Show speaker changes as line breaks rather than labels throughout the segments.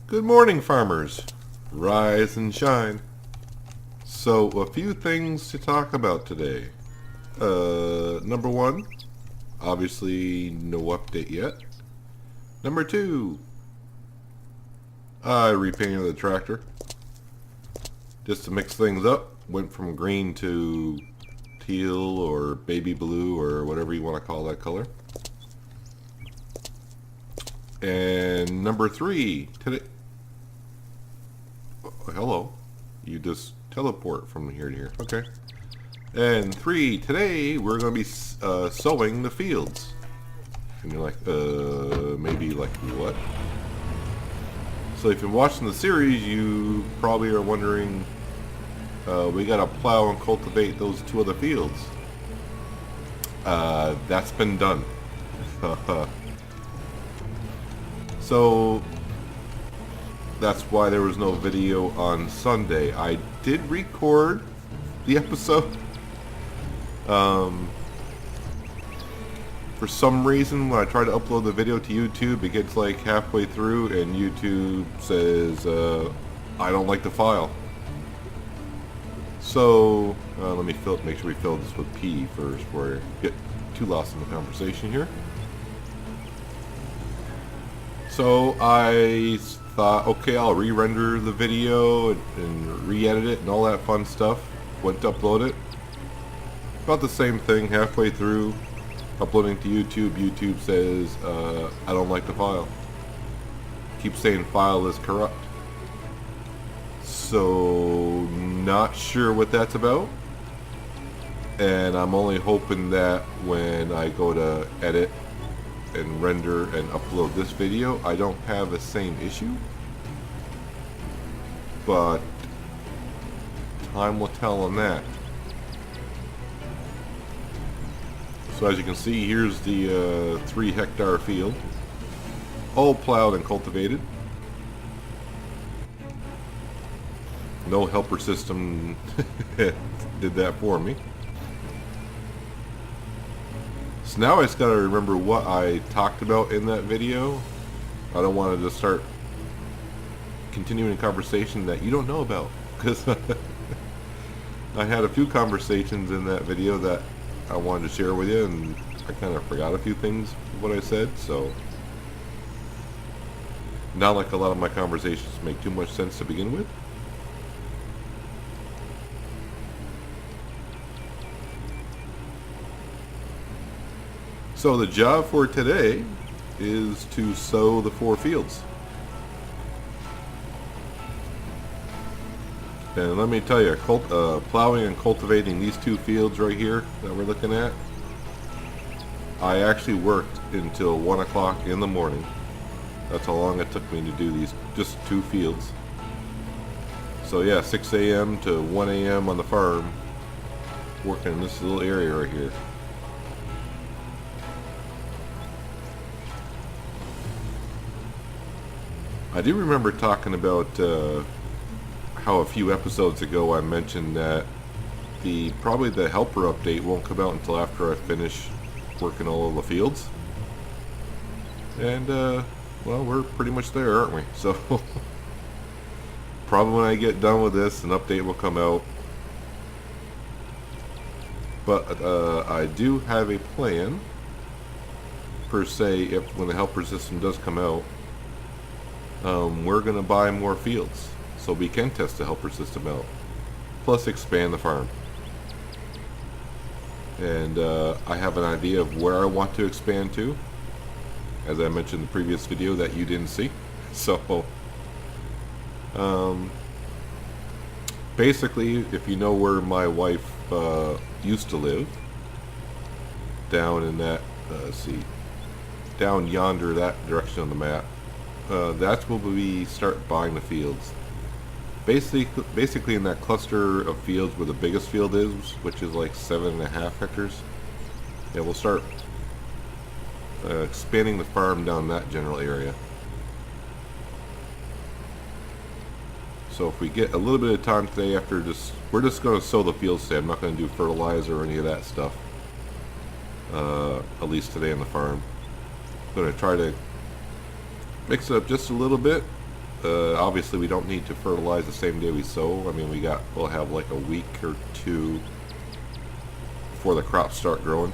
Good morning, farmers. Rise and shine. So, a few things to talk about today. Number one, obviously no update yet. Number two, I repainted the tractor. Just to mix things up. Went from green to teal or baby blue or whatever you want to call that color. And number three, today... Hello. You just teleport from here to here. Okay. And three, today we're going to be sowing the fields. And you're like, maybe like what? So if you're watching the series, you probably are wondering, we got to plow and cultivate those two other fields. That's been done. So that's why there was no video on Sunday. I did record the episode. For some reason, when I try to upload the video to YouTube, it gets like halfway through and YouTube says, I don't like the file. So, let me make sure we fill this with P first before I get too lost in the conversation here. So I thought, okay, I'll re-render the video and re-edit it and all that fun stuff. Went to upload it. About the same thing, halfway through uploading to YouTube, YouTube says, I don't like the file. Keeps saying file is corrupt. So, not sure what that's about. And I'm only hoping that when I go to edit and render and upload this video, I don't have the same issue. But time will tell on that. So as you can see, here's the 3-hectare field, all plowed and cultivated. No helper system did that for me. So now I just gotta remember what I talked about in that video. I don't want to just start continuing a conversation that you don't know about, because I had a few conversations in that video that I wanted to share with you, and I kind of forgot a few things of what I said, so not like a lot of my conversations make too much sense to begin with. So the job for today is to sow the 4 fields. And let me tell you, plowing and cultivating these 2 fields right here that we're looking at, I actually worked until 1 o'clock in the morning. That's how long it took me to do these just 2 fields. So yeah, 6 a.m. to 1 a.m. on the farm, working in this little area right here. I do remember talking about how a few episodes ago I mentioned that probably the helper update won't come out until after I finish working all of the fields. And well, we're pretty much there, aren't we? So probably when I get done with this, an update will come out. But I do have a plan, per se, when the helper system does come out. We're going to buy more fields so we can test the helper system out, plus expand the farm. And I have an idea of where I want to expand to, as I mentioned in the previous video that you didn't see. So basically, if you know where my wife used to live, down in that, down yonder, that direction on the map, that's where we start buying the fields. Basically in that cluster of fields where the biggest field is, which is like 7.5 hectares. Yeah, we'll start expanding the farm down that general area. So if we get a little bit of time today after we're just going to sow the fields today. I'm not going to do fertilizer or any of that stuff. At least today on the farm. I'm going to try to mix it up just a little bit Obviously, we don't need to fertilize the same day we sow. I mean, we'll have like a week or two before the crops start growing.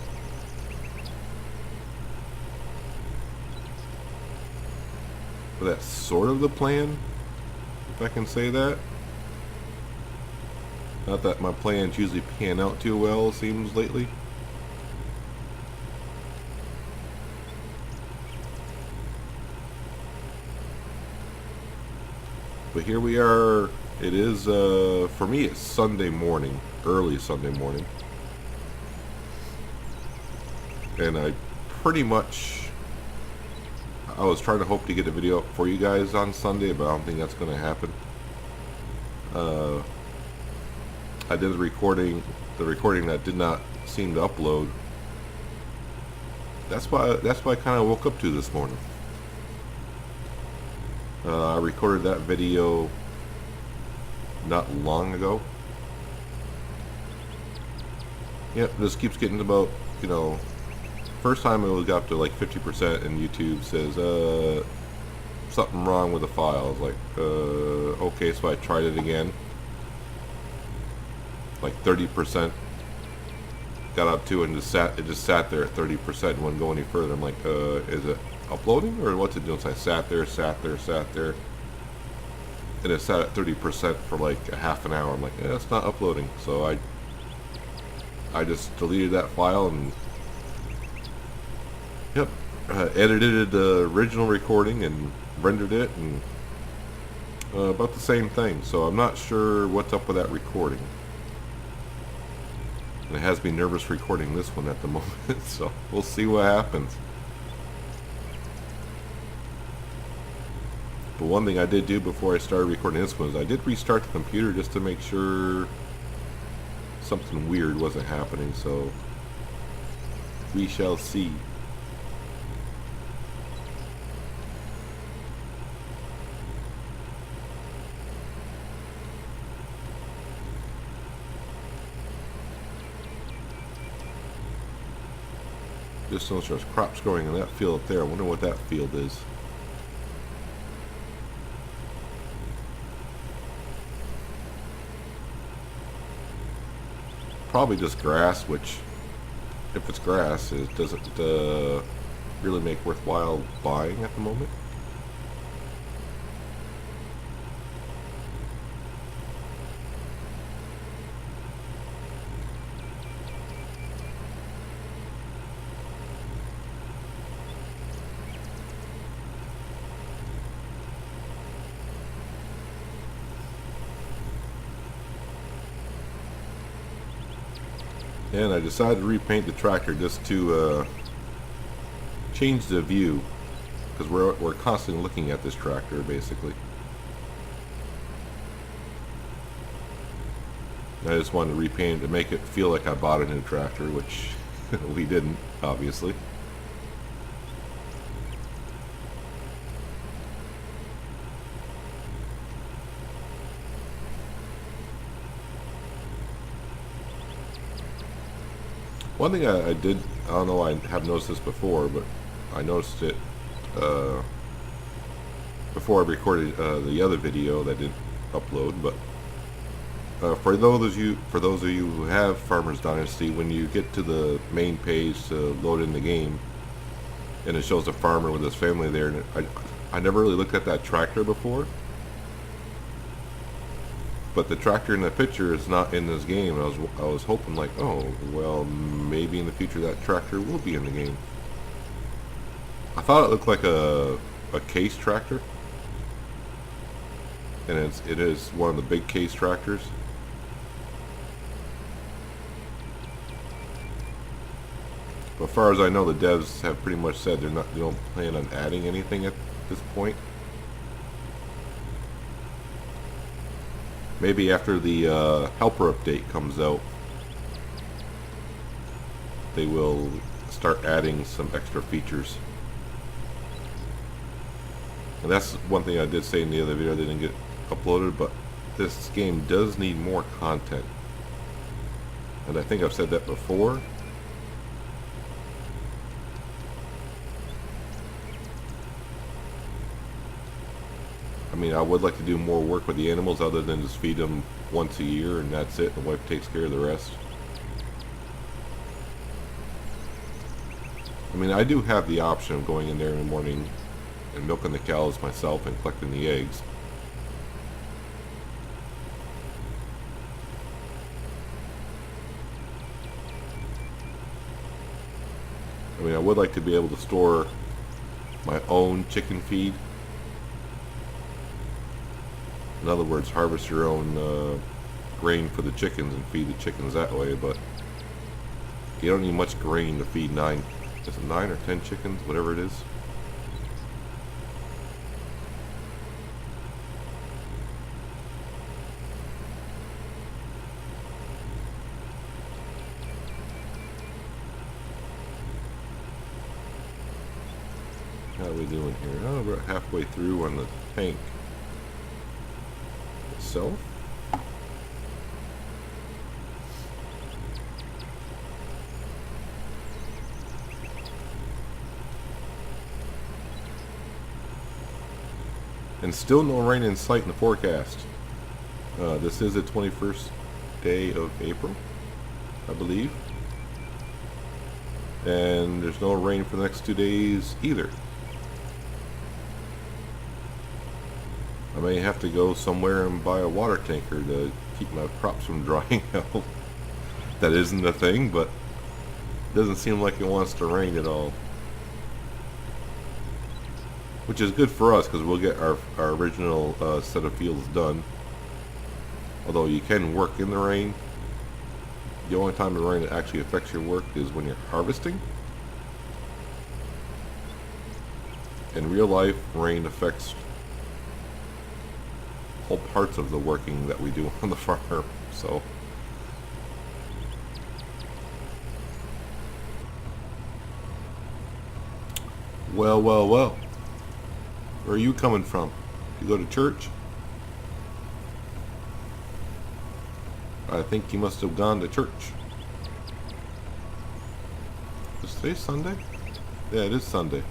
But that's sort of the plan, if I can say that. Not that my plans usually pan out too well, it seems, lately. But here we are. It is, for me, it's Sunday morning, early Sunday morning. And I was trying to hope to get a video up for you guys on Sunday, but I don't think that's going to happen. I did the recording that did not seem to upload. That's why I kind of woke up to this morning. I recorded that video not long ago. Yep, this keeps getting about, first time it got up to like 50% and YouTube says, something wrong with the file. I was like, okay, so I tried it again. Like 30% got up to, and it just sat there at 30% and wouldn't go any further. I'm like, is it uploading or what's it doing? So I sat there, and it sat at 30% for like a half an hour. I'm like, it's not uploading. So I just deleted that file and edited the original recording and rendered it, and about the same thing. So I'm not sure what's up with that recording. And it has me nervous recording this one at the moment, so we'll see what happens. But one thing I did do before I started recording this one is I did restart the computer just to make sure something weird wasn't happening, so we shall see. Just notice there's crops growing in that field up there. I wonder what that field is. Probably just grass, which, if it's grass, it doesn't really make worthwhile buying at the moment. And I decided to repaint the tractor just to change the view, because we're constantly looking at this tractor basically. I just wanted to repaint it to make it feel like I bought a new tractor, which we didn't, obviously. One thing I did, I don't know, I have noticed this before, but I noticed it before I recorded the other video that didn't upload. But for those of you who have Farmers Dynasty, when you get to the main page to load in the game, and it shows a farmer with his family there, and I never really looked at that tractor before. But the tractor in the picture is not in this game. I was hoping, like, oh, well, maybe in the future that tractor will be in the game. I thought it looked like a case tractor, and it is one of the big case tractors. But as far as I know, the devs have pretty much said they don't plan on adding anything at this point. Maybe after the helper update comes out, they will start adding some extra features. And that's one thing I did say in the other video that didn't get uploaded, but this game does need more content. And I think I've said that before. I mean, I would like to do more work with the animals other than just feed them once a year and that's it. The wife takes care of the rest. I mean, I do have the option of going in there in the morning and milking the cows myself and collecting the eggs. I mean, I would like to be able to store my own chicken feed. In other words, harvest your own grain for the chickens and feed the chickens that way, but you don't need much grain to feed 9 or 10 chickens, whatever it is. How are we doing here? Oh, we're halfway through on the tank itself. And still no rain in sight in the forecast. This is the 21st day of April, I believe. And there's no rain for the next 2 days either. I may have to go somewhere and buy a water tanker to keep my crops from drying out. That isn't a thing, but it doesn't seem like it wants to rain at all. Which is good for us because we'll get our original set of fields done. Although you can work in the rain. The only time the rain actually affects your work is when you're harvesting. In real life, rain affects whole parts of the working that we do on the farm. So well. Where are you coming from? You go to church? I think you must have gone to church. Is today Sunday? Yeah, it is Sunday.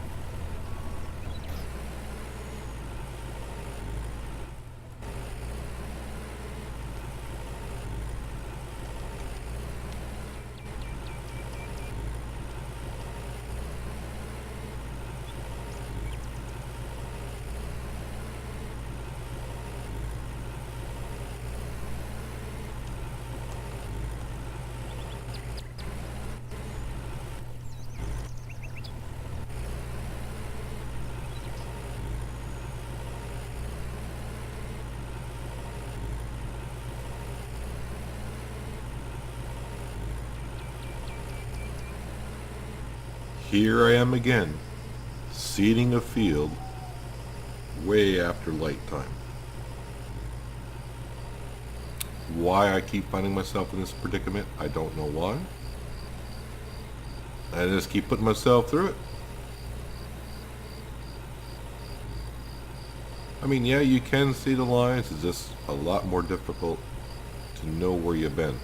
Here I am again, seeding a field way after light time. Why I keep finding myself in this predicament, I don't know why. I just keep putting myself through it. I mean, yeah, you can see the lines, it's just a lot more difficult to know where you've been.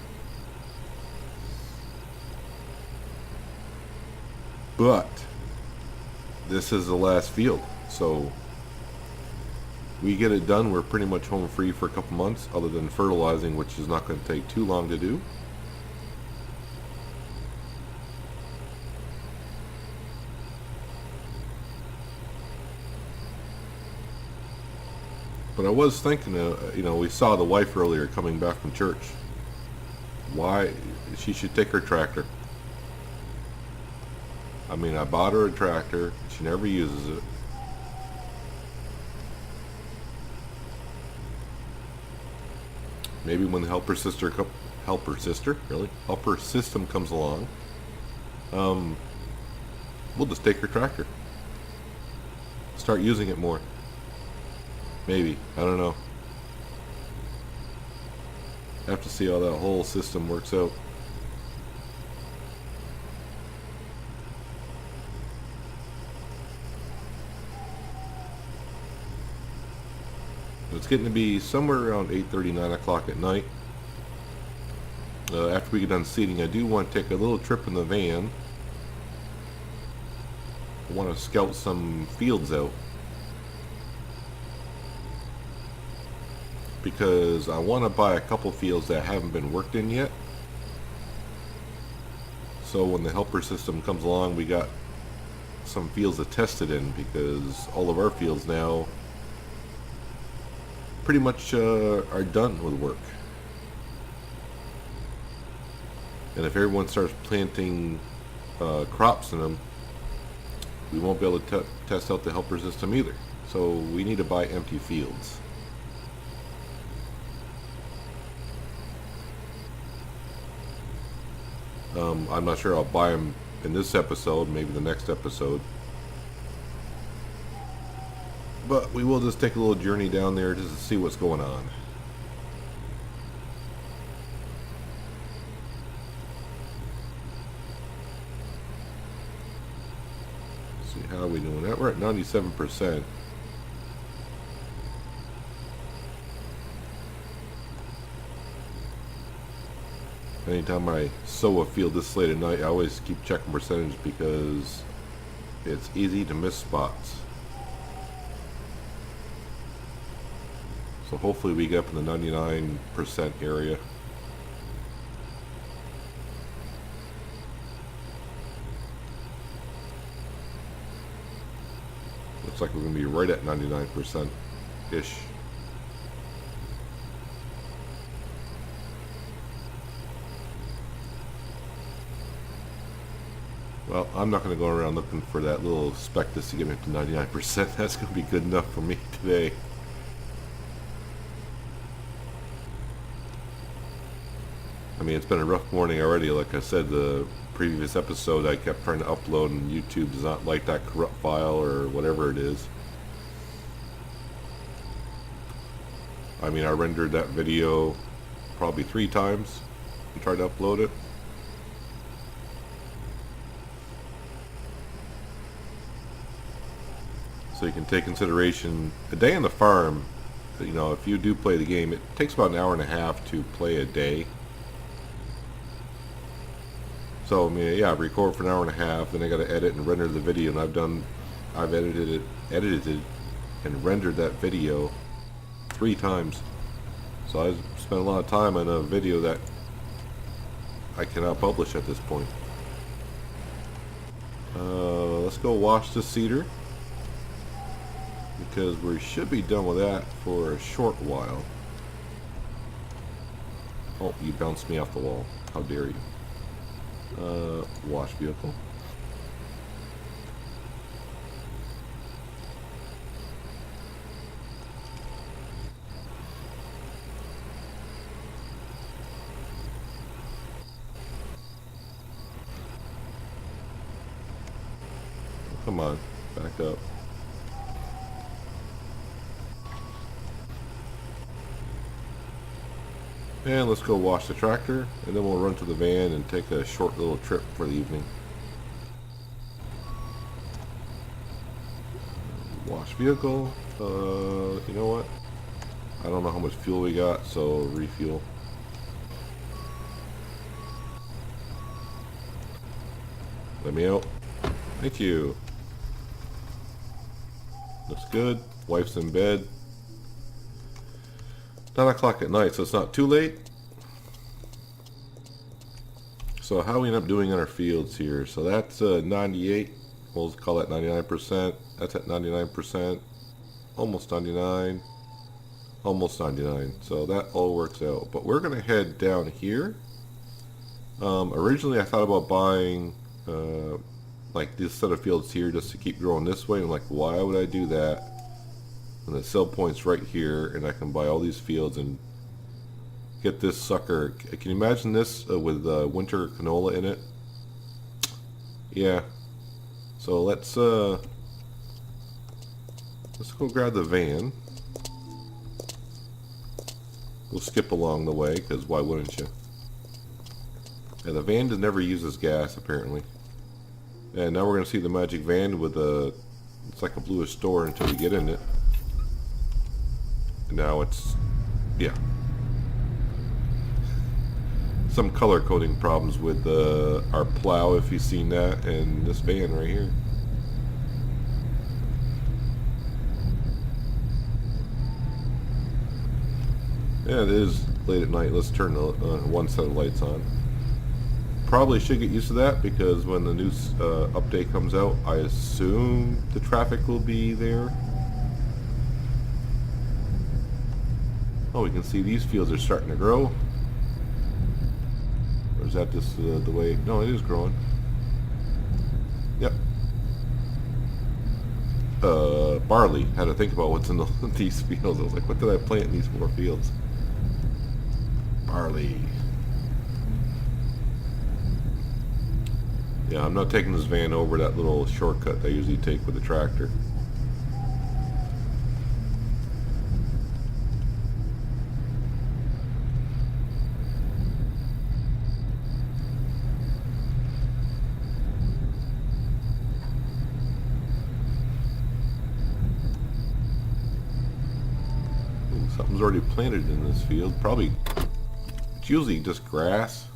But this is the last field, so we get it done. We're pretty much home free for a couple months, other than fertilizing, which is not going to take too long to do. But I was thinking, we saw the wife earlier coming back from church. Why she should take her tractor. I mean, I bought her a tractor. She never uses it. Maybe when the helper system comes along, we'll just take her tractor. Start using it more. Maybe. I don't know. I have to see how that whole system works out. It's getting to be somewhere around 8:30, 9 o'clock at night. After we get done seeding, I do want to take a little trip in the van. I want to scout some fields out. because I want to buy a couple fields that haven't been worked in yet. So when the helper system comes along, we got some fields to test it in, because all of our fields now pretty much are done with work. And if everyone starts planting crops in them, we won't be able to test out the helper system either. So we need to buy empty fields. I'm not sure I'll buy them in this episode, maybe the next episode. But we will just take a little journey down there just to see what's going on. See how are we doing that? We're at 97%. Anytime I sow a field this late at night, I always keep checking percentage because it's easy to miss spots. So hopefully we get up in the 99% area. Looks like we're going to be right at 99%-ish. Well, I'm not going to go around looking for that little speck just to get me up to 99%. That's going to be good enough for me today. I mean, it's been a rough morning already. Like I said, the previous episode I kept trying to upload and YouTube does not like that corrupt file or whatever it is. I mean, I rendered that video probably 3 times and tried to upload it. So you can take consideration a day on the farm. You know, if you do play the game, it takes about an hour and a half to play a day. So I mean, yeah, I record for an hour and a half, then I got to edit and render the video, and I've edited it, and rendered that video 3 times. So I spent a lot of time on a video that I cannot publish at this point. Let's go wash the cedar, because we should be done with that for a short while. Oh, you bounced me off the wall. How dare you. Wash vehicle. Come on, back up. And let's go wash the tractor, and then we'll run to the van and take a short little trip for the evening. Wash vehicle. You know what? I don't know how much fuel we got, so refuel. Let me out. Thank you. Looks good. Wife's in bed. 9 o'clock at night, so it's not too late. So how we end up doing on our fields here. So that's 98. We'll call that 99%. That's at 99%. Almost 99. Almost 99. So that all works out. But we're going to head down here. Originally I thought about buying like this set of fields here just to keep growing this way. I'm like, why would I do that? And the sell point's right here, and I can buy all these fields and get this sucker. Can you imagine this with winter canola in it? Yeah. So let's go grab the van. We'll skip along the way, because why wouldn't you? And the van never uses gas, apparently. And now we're going to see the magic van with a... It's like a bluish door until we get in it. And now it's... Yeah. Some color coding problems with our plow, if you've seen that, and this van right here. Yeah, it is late at night. Let's turn the one set of lights on. Probably should get used to that because when the new update comes out, I assume the traffic will be there. Oh, we can see these fields are starting to grow. Or is that just the way? No, it is growing. Yep. Barley. Had to think about what's in these fields. I was like, what did I plant in these 4 fields? Barley. Yeah, I'm not taking this van over that little shortcut I usually take with the tractor. Ooh, something's already planted in this field. Probably, it's usually just grass.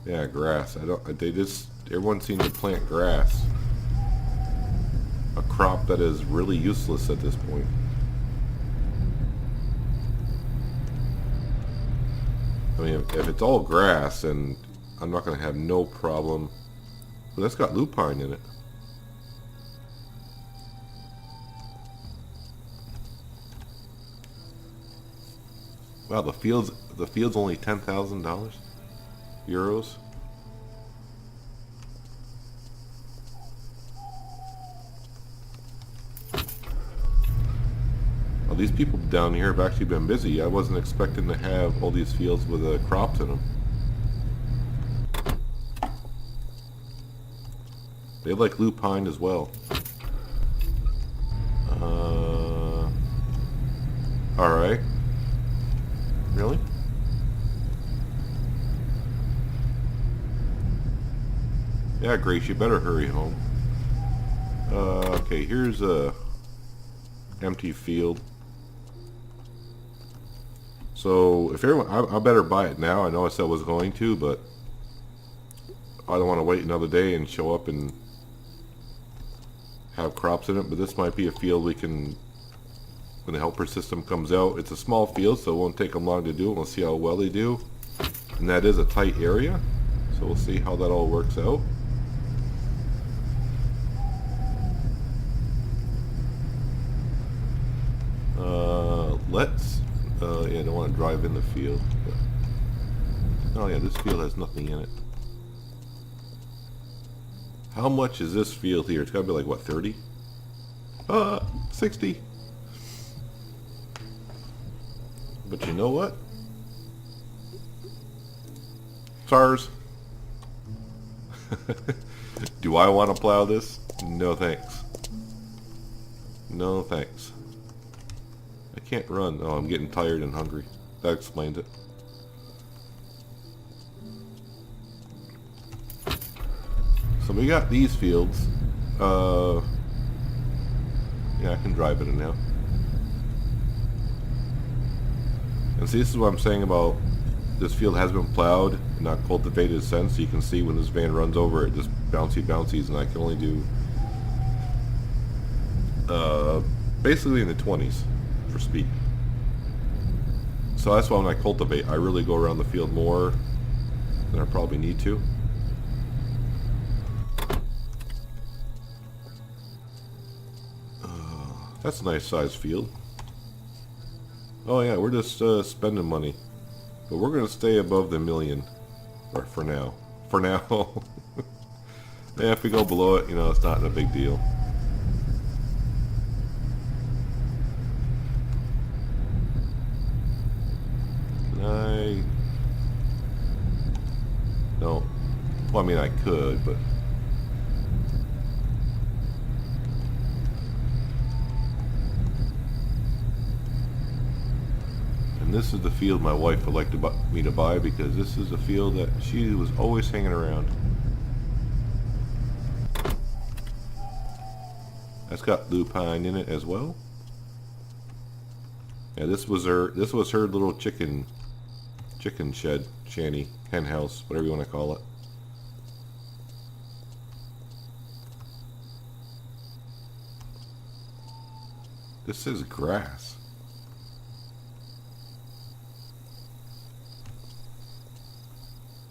Yeah, grass. Everyone seems to plant grass. A crop that is really useless at this point. I mean, if it's all grass, then I'm not going to have no problem. But that's got lupine in it. Wow, the field's only $10,000. Euros. Well, these people down here have actually been busy. I wasn't expecting to have all these fields with crops in them. They like lupine as well. Alright. Really? Yeah, Grace, you better hurry home. Okay, here's a empty field. So if everyone, I better buy it now. I know I said I was going to, but I don't want to wait another day and show up and have crops in it. But this might be a field we can, when the helper system comes out. It's a small field, so it won't take them long to do it. We'll see how well they do. And that is a tight area, so we'll see how that all works out. Yeah, I don't want to drive in the field. But, oh yeah, this field has nothing in it. How much is this field here? It's got to be like, what, 30? 60. But you know what? SARS. Do I want to plow this? No thanks. No thanks. I can't run. Oh, I'm getting tired and hungry. That explains it. So we got these fields. Yeah, I can drive it now. And see, this is what I'm saying about this field has been plowed and not cultivated since. So you can see when this van runs over it, just bouncies, and I can only do basically in the 20s for speed. So that's why when I cultivate, I really go around the field more than I probably need to. That's a nice sized field. Oh yeah, we're just spending money. But we're going to stay above the million. Or for now. For now. Yeah, if we go below it, you know, it's not a big deal. Can I... No. Well, I mean, I could, but... This is the field my wife would like me to buy because this is a field that she was always hanging around. That's got lupine in it as well. Yeah, this was her little chicken shed, shanty, hen house, whatever you want to call it. This is grass.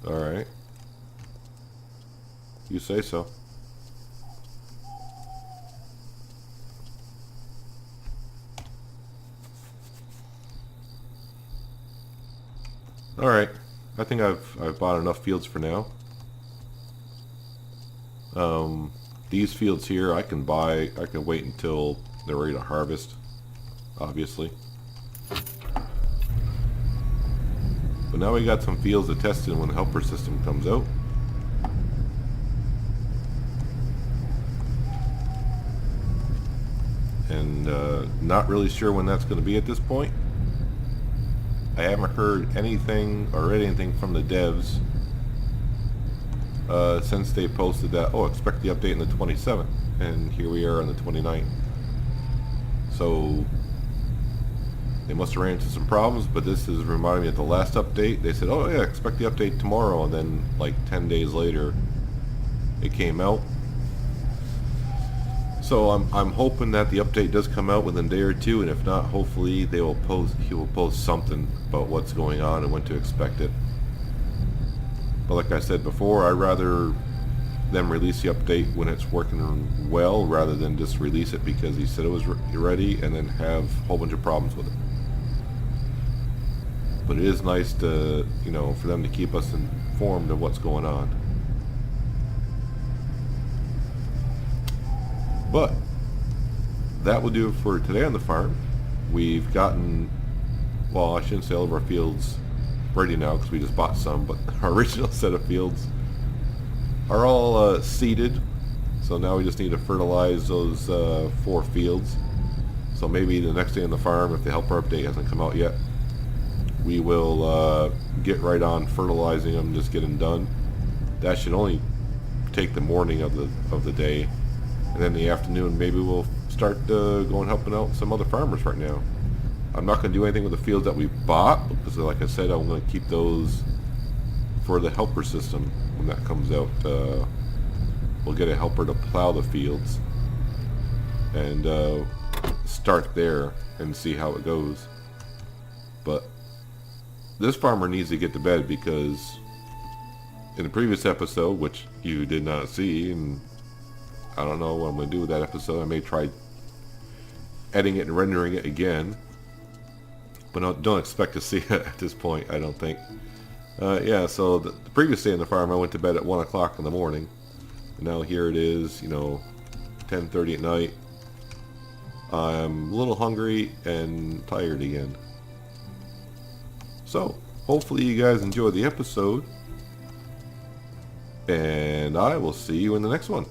Alright. You say so. Alright. I think I've bought enough fields for now. These fields here I can wait until they're ready to harvest, obviously. But now we got some fields to test in when the helper system comes out. And not really sure when that's going to be at this point. I haven't heard anything or read anything from the devs since they posted that, oh, expect the update on the 27th. And here we are on the 29th. So they must have ran into some problems, but this is reminding me of the last update. They said, oh yeah, expect the update tomorrow, and then like 10 days later it came out. So I'm hoping that the update does come out within a day or two, and if not, hopefully he will post something about what's going on and when to expect it. But like I said before, I'd rather them release the update when it's working well rather than just release it because he said it was ready and then have a whole bunch of problems with it. But it is nice to, you know, for them to keep us informed of what's going on. But that will do it for today on the farm. We've gotten, well, I shouldn't say all of our fields ready now because we just bought some, but our original set of fields are all seeded. So now we just need to fertilize those 4 fields. So maybe the next day on the farm, if the helper update hasn't come out yet, we will get right on fertilizing them, just get them done. That should only take the morning of the day, and then in the afternoon maybe we'll start going helping out some other farmers right now. I'm not going to do anything with the fields that we bought because, like I said, I'm going to keep those for the helper system when that comes out. We'll get a helper to plow the fields and start there and see how it goes. But this farmer needs to get to bed because in the previous episode, which you did not see, and I don't know what I'm going to do with that episode. I may try editing it and rendering it again, but don't expect to see it at this point, I don't think. Yeah, so the previous day on the farm, I went to bed at 1 o'clock in the morning. And now here it is, 10:30 at night. I'm a little hungry and tired again. So, hopefully you guys enjoyed the episode. And I will see you in the next one.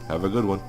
Have a good one.